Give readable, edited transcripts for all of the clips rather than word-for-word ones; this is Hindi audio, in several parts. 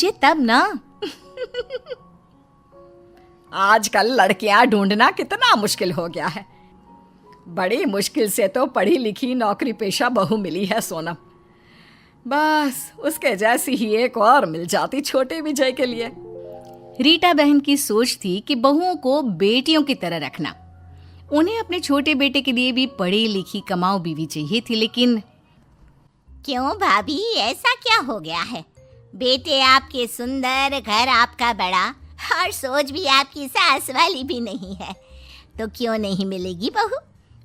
मुझे तब ना। आजकल लड़कियां ढूंढना कितना मुश्किल हो गया है। बड़ी मुश्किल से तो पढ़ी लिखी नौकरी पेशा बहू मिली है सोनम। बस उसके जैसी ही एक और मिल जाती छोटे विजय के लिए। रीटा बहन की सोच थी कि बहुओं को बेटियों की तरह रखना। उन्हें अपने छोटे बेटे के लिए भी पढ़ी लिखी कमाऊ बीवी चाहिए थी, लेकिन क्यों भाभी, ऐसा क्या हो गया है? बेटे आपके सुंदर, घर आपका बड़ा, और सोच भी आपकी सास वाली भी नहीं है, तो क्यों नहीं मिलेगी बहू?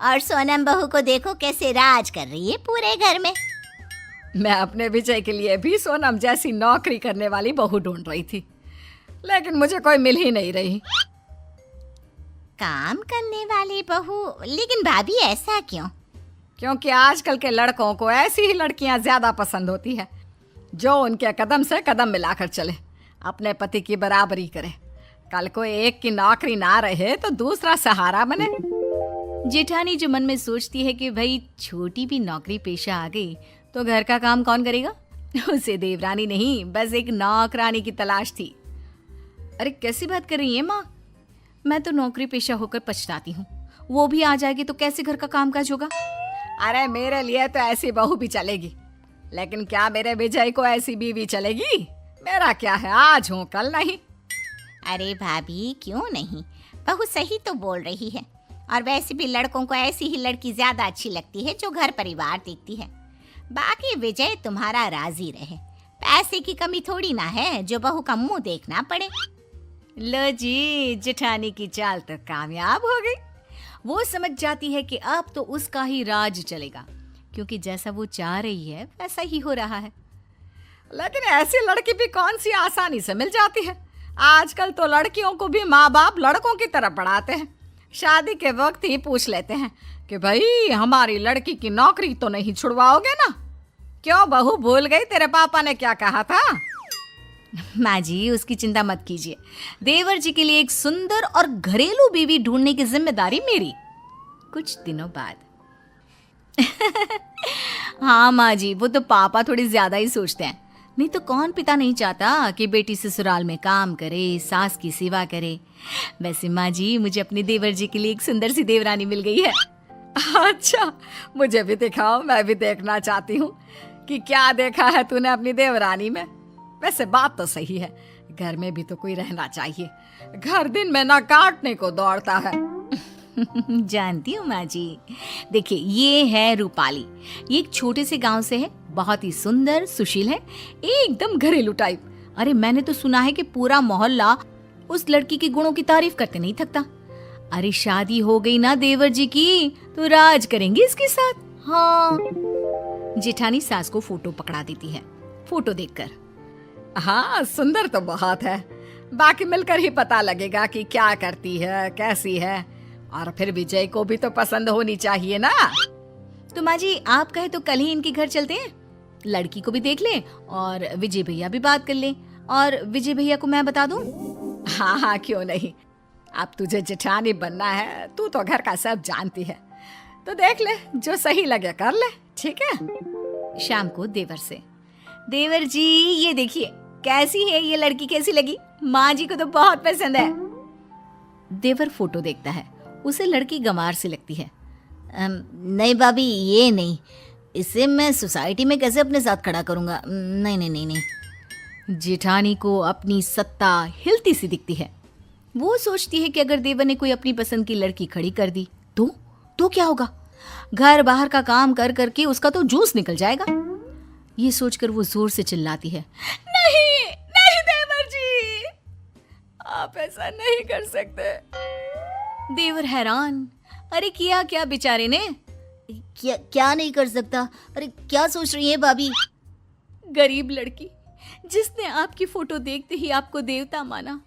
और सोनम बहू को देखो कैसे राज कर रही है पूरे घर में। मैं अपने विजय के लिए भी सोनम जैसी नौकरी करने वाली बहू ढूंढ रही थी, लेकिन मुझे कोई मिल ही नहीं रही। काम करने वाली बहू? लेकिन भाभी ऐसा क्यों? क्योंकि आजकल के लड़कों को ऐसी ही लड़कियां ज्यादा पसंद होती है जो उनके कदम से कदम मिलाकर चले, अपने पति की बराबरी करे। कल को एक की नौकरी ना रहे तो दूसरा सहारा बने। जेठानी जो मन में सोचती है कि भाई छोटी भी नौकरी पेशा आ गई तो घर का काम कौन करेगा, उसे देवरानी नहीं बस एक नौकरानी की तलाश थी। अरे कैसी बात कर रही है माँ, मैं तो नौकरी पेशा होकर पछताती हूँ। वो भी आ जाएगी तो कैसे घर का कामकाज होगा? अरे मेरे लिए तो ऐसी बहू भी चलेगी, लेकिन क्या मेरे विजय को ऐसी बीवी चलेगी? मेरा क्या है, आज हूँ कल नहीं। अरे भाभी क्यों नहीं, बहू सही तो बोल रही है। और वैसे भी लड़कों को ऐसी ही लड़की ज्यादा अच्छी लगती है जो घर परिवार देखती है। बाकी विजय तुम्हारा राजी रहे, पैसे की कमी थोड़ी ना है जो बहू का मुंह देखना पड़े। लो जी, जेठानी की चाल तो कामयाब हो गई। वो समझ जाती है कि अब तो उसका ही राज चलेगा, क्योंकि जैसा वो चाह रही है वैसा ही हो रहा है। लेकिन ऐसी लड़की भी कौन सी आसानी से मिल जाती है। आजकल तो लड़कियों को भी माँ बाप लड़कों की तरह पढ़ाते हैं। शादी के वक्त ही पूछ लेते हैं कि भाई हमारी लड़की की नौकरी तो नहीं छुड़वाओगे ना? क्यों बहू, भूल गई तेरे पापा ने क्या कहा था? माँ जी उसकी चिंता मत कीजिए, देवर जी के लिए एक सुंदर और घरेलू बीवी ढूंढने की जिम्मेदारी मेरी। कुछ दिनों बाद हाँ माँ जी, वो तो पापा थोड़ी ज्यादा ही सोचते हैं, नहीं तो कौन पिता नहीं चाहता कि बेटी ससुराल में काम करे, सास की सेवा करे। वैसे माँ जी मुझे अपने देवर जी के लिए एक सुंदर सी देवरानी मिल गई है। अच्छा, मुझे भी दिखाओ, मैं भी देखना चाहती हूँ कि क्या देखा है तूने अपनी देवरानी में। वैसे बात तो सही है, घर में भी तो कोई रहना चाहिए। घर दिन में ना काटने को दौड़ता है। जानती हूँ माँ जी। देखिए ये है रूपाली, ये एक छोटे से गांव से है, बहुत ही सुंदर सुशील है, एकदम घरेलू टाइप। अरे मैंने तो सुना है कि पूरा मोहल्ला उस लड़की के गुणों की तारीफ करते नहीं थकता। अरे शादी हो गई ना देवर जी की तो राज करेंगे इसके साथ। हाँ। जेठानी सास को फोटो पकड़ा देती है। फोटो देखकर हाँ सुंदर तो बहुत है, बाकी मिलकर ही पता लगेगा कि क्या करती है, कैसी है। और फिर विजय को भी तो पसंद होनी चाहिए ना। तो माँ जी आप कहे तो कल ही इनके घर चलते हैं, लड़की को भी देख लें और विजय भैया भी बात कर लें, और विजय भैया को मैं बता दूं। हाँ हाँ क्यों नहीं, अब तुझे जेठानी बनना है, तू तो घर का सब जानती है, तो देख ले, जो सही लगे कर ले, ठीक है। शाम को देवर से, देवर जी ये देखिए कैसी है ये लड़की, कैसी लगी? माँ जी को तो बहुत पसंद है। देवर फोटो देखता है, उसे लड़की गंवार सी लगती है। नहीं भाभी ये नहीं, इसे मैं सोसाइटी में कैसे अपने साथ खड़ा करूंगा? नहीं नहीं नहीं नहीं। जेठानी को अपनी सत्ता हिलती सी दिखती है। वो सोचती है कि अगर देवर ने कोई अपनी पसंद की लड़की खड़ी कर दी तो क्या होगा? घर बाहर का काम कर करके उसका तो जूस निकल जाएगा। ये सोचकर वो जोर से चिल्लाती है, नहीं नहीं देवर जी, आप ऐसा नहीं कर सकते। देवर हैरान, अरे किया क्या बेचारे ने? क्या नहीं कर सकता? अरे क्या सोच रही है भाभी? गरीब लड़की जिसने आपकी फोटो देखते ही आपको देवता माना,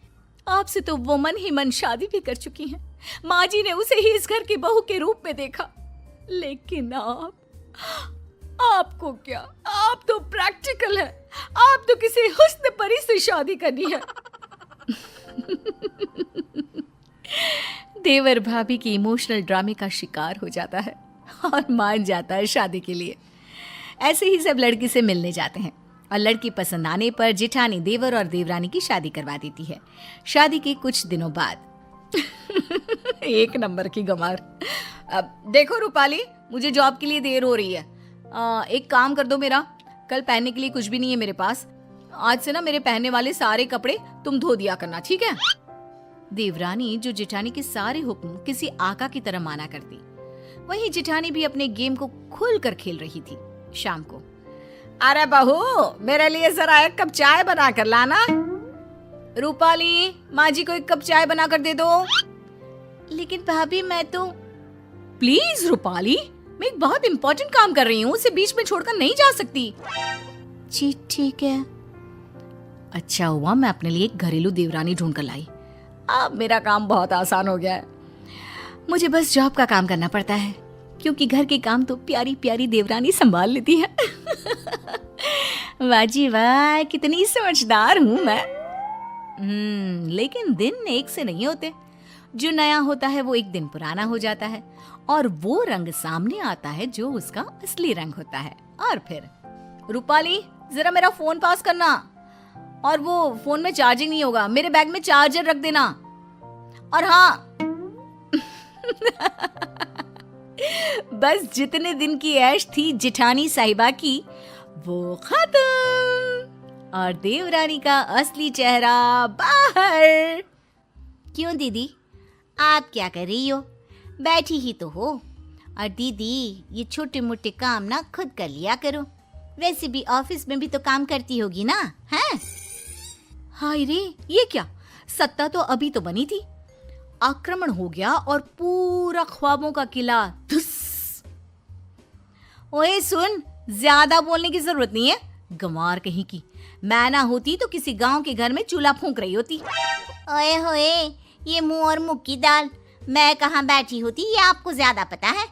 आपसे तो वो मन ही मन शादी भी कर चुकी हैं। माँ जी ने उसे ही इस घर की बहू के रूप में देखा, लेकिन आपको क्या, आप तो प्रैक्टिकल है, आप तो किसी हुस्न परी से शादी करनी है। देवर भाभी की इमोशनल ड्रामे का शिकार हो जाता है और मान जाता है शादी के लिए। ऐसे ही सब लड़की से मिलने जाते हैं। और लड़की पसंद आने पर जेठानी देवर और देवरानी की शादी करवा देती है। शादी के कुछ दिनों बाद एक नंबर की गंवार। अब देखो रूपाली, मुझे जॉब के लिए देर हो रही है। एक काम कर दो मेरा, कल पहनने के लिए कुछ भी नहीं है मेरे पास। आज से ना मेरे पहनने वाले सारे कपड़े तुम धो दिया करना, ठीक है? देवरानी जो जेठानी के सारे हुक्म किसी आका की तरह माना करती, वहीं जेठानी भी अपने गेम को खुल कर खेल रही थी। शाम को, अरे बहू, मेरे लिए जरा एक कप चाय बना कर लाना। रूपाली, माँ जी को एक कप चाय बना कर दे दो। लेकिन भाभी मैं तो। प्लीज रूपाली, मैं एक बहुत इंपॉर्टेंट काम कर रही हूँ, उसे बीच में छोड़कर नहीं जा सकती। जी ठीक है। अच्छा हुआ मैं अपने लिए एक घरेलू देवरानी ढूंढ कर लाई। अब मेरा काम बहुत आसान हो गया है। मुझे बस जॉब का काम करना पड़ता है, क्योंकि घर के काम तो प्यारी प्यारी देवरानी संभाल लेती है। वाह जी वाह, कितनी समझदार हूं मैं। लेकिन दिन एक से नहीं होते। जो नया होता है वो एक दिन पुराना हो जाता है, और वो रंग सामने आता है जो उसका असली रंग होता है। और फिर, रूपाली, जरा मेरा फोन पास करना। और वो फोन में चार्जिंग नहीं होगा, मेरे बैग में चार्जर रख देना। और हाँ, बस जितने दिन की ऐश थी जेठानी साहिबा की, वो खत्म, और देवरानी का असली चेहरा बाहर। क्यों दीदी, आप क्या कर रही हो? बैठी ही तो हो। और दीदी, ये छोटे मोटे काम ना खुद कर लिया करो। वैसे भी ऑफिस में भी तो काम करती होगी ना, हैं? हाय रे, ये क्या? सत्ता तो अभी तो बनी थी, आक्रमण हो गया और पूरा ख्वाबों का किला धुस। ओए सुन, ज्यादा बोलने की जरूरत नहीं है, गंवार कहीं की। मैं ना होती तो किसी गांव के घर में चूल्हा फूंक रही होती। ओए होए, ये मुंह और मुख की दाल। मैं कहाँ बैठी होती ये आपको ज्यादा पता है।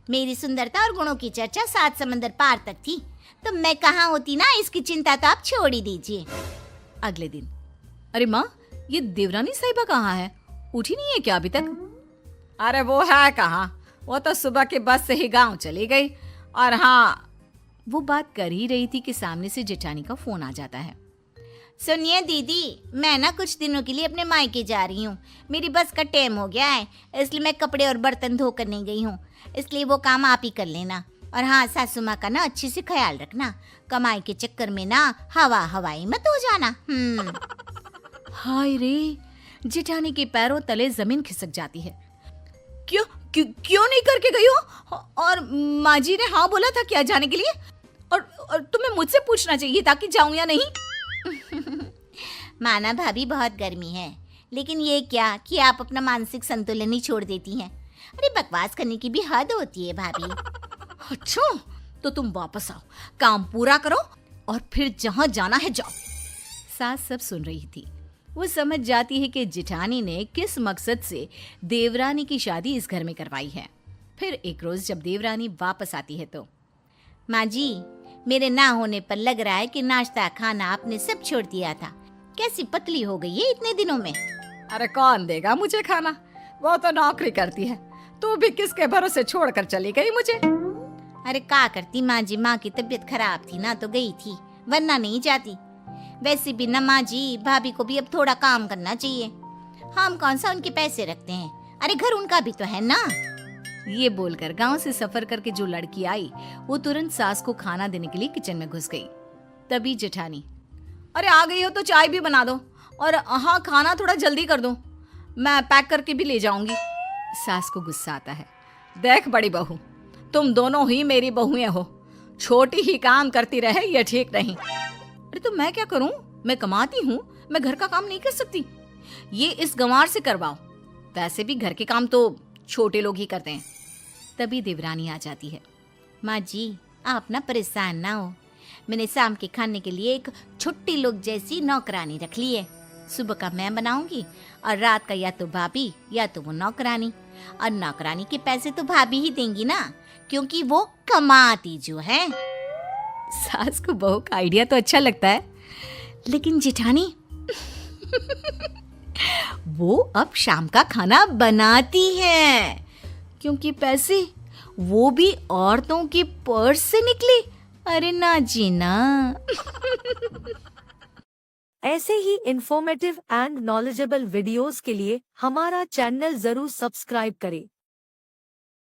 मेरी सुंदरता और गुणों की चर्चा 7 समंदर पार तक थी, तो मैं कहाँ होती ना, इसकी चिंता तो आप छोड़ ही दीजिए। अगले दिन, अरे माँ, ये देवरानी साहिबा कहाँ है? उठी नहीं है क्या अभी तक? अरे वो है कहाँ, वो तो सुबह की बस से ही गांव चली गई। और हाँ, वो बात कर ही रही थी कि सामने से जेठानी का फोन आ जाता है। सुनिए दीदी, मैं ना कुछ दिनों के लिए अपने मायके जा रही हूँ। मेरी बस का टाइम हो गया है, इसलिए मैं कपड़े और बर्तन धोकर नहीं गई हूँ। इसलिए वो काम आप ही कर लेना। और हाँ, सासू माँ का ना अच्छे से ख्याल रखना। कमाई के चक्कर में ना हवाई मत हो जाना। हाय रे, जेठानी के पैरों तले जमीन खिसक जाती है। क्यों नहीं करके गई हो? और माँ जी ने हाँ बोला था क्या जाने के लिए? और तुम्हें मुझसे पूछना चाहिए था कि जाऊं या नहीं। माना भाभी, बहुत गर्मी है, लेकिन ये क्या कि आप अपना मानसिक संतुलन ही छोड़ देती हैं। अरे बकवास करने की भी हद होती है भाभी। अच्छा, तो तुम वापस आओ, काम पूरा करो और फिर जहां जाना है जाओ। सास सब सुन रही थी। वो समझ जाती है कि जेठानी ने किस मकसद से देवरानी की शादी इस घर में करवाई है। फिर एक रोज जब देवरानी वापस आती है तो, माँ जी, मेरे ना होने पर लग रहा है कि नाश्ता खाना आपने सब छोड़ दिया था। कैसी पतली हो गई है इतने दिनों में। अरे कौन देगा मुझे खाना, वो तो नौकरी करती है। तू भी किसके भरोसे छोड़कर चली गई मुझे? अरे क्या करती माँ जी, माँ की तबीयत खराब थी ना तो गई थी, वरना नहीं जाती। वैसे भी ना माँ जी, भाभी को भी अब थोड़ा काम करना चाहिए। हम कौन सा उनके पैसे रखते हैं, अरे घर उनका भी तो है ना। ये बोलकर गांव से सफर करके जो लड़की आई, वो तुरंत सास को खाना देने के लिए किचन में घुस गई। तभी जेठानी, अरे आ गई हो तो चाय भी बना दो, और हाँ, खाना थोड़ा जल्दी कर दो, मैं पैक करके भी ले जाऊंगी। सास को गुस्सा आता है। देख बड़ी बहू, तुम दोनों ही मेरी बहुएं हो, छोटी ही काम करती रहे ये ठीक नहीं। अरे तो मैं क्या करूं, मैं कमाती हूँ, मैं घर का काम नहीं कर सकती? ये इस गंवार से करवाओ, वैसे भी घर के काम तो छोटे लोग ही करते हैं। तभी देवरानी आ जाती है। माँ जी, आप ना परेशान ना हो, मैंने शाम के खाने के लिए एक छुट्टी लोग जैसी नौकरानी रख ली है। सुबह का मैं बनाऊंगी और रात का या तो भाभी या तो वो नौकरानी। और नौकरानी के पैसे तो भाभी ही देंगी ना, क्योंकि वो कमाती जो है। सास को बहू का आइडिया तो अच्छा लगता है, लेकिन जेठानी वो अब शाम का खाना बनाती है, क्योंकि पैसे वो भी औरतों के पर्स से निकले। अरे ना जी ना। ऐसे ही इंफॉर्मेटिव एंड नॉलेजेबल वीडियोस के लिए हमारा चैनल जरूर सब्सक्राइब करें।